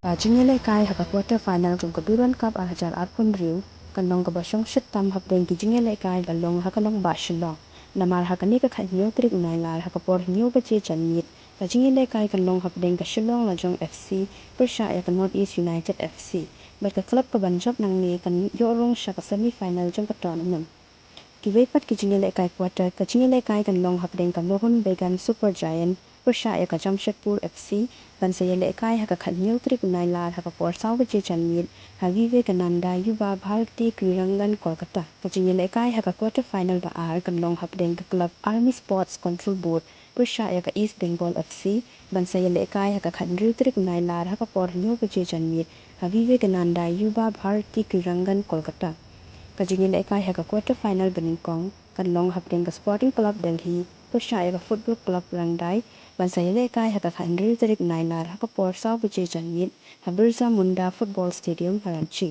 JINGIAKHUN haka quarter final jong ka DURAND Cup 2008 riu kanlong ka ba SHONGSHIT tam hapdeng ki JINGIAKHUN LAJONG haka long ba SHILLONG namar haka ni ka khat nyo trik unai ngar haka por nyo ba che chan mit ka JINGIAKHUN kanlong hapdeng ka SHILLONG LAJONG FC persha ya ka North East United FC bat ka club ka banjop nang ni kan yorong sha ka semi final jong ka tournament ki weipat ki JINGIAKHUN quarter ka JINGIAKHUN kanlong hapdeng ka Mohun Began Super Giant persha ya ka Jamshedpur FC ban sa JINGIAKHUN haka khat nyo trik unai lar haka por saw ba che chan mit hagive kananda yuba bharti krirangan Kolkata ka JINGIAKHUN haka quarter final ba ar kanlong hapdeng ka club Army Sports Control Board persha ya ka East Bengal FC ban sa JINGIAKHUN haka khat nyo trik unai lar haka por nyo ba che chan mit hagive kananda yuba bharti krirangan Kolkata ka JINGIAKHUN haka quarter final beningkong kanlong hapdeng ka Sporting Club Delhi persha ya ka Football Club Rangdai ban sa JINGIAKHUN haka khat nyo trik unai lar haka por saw ba che chan mit ha Birsa Munda Football Stadium Karachi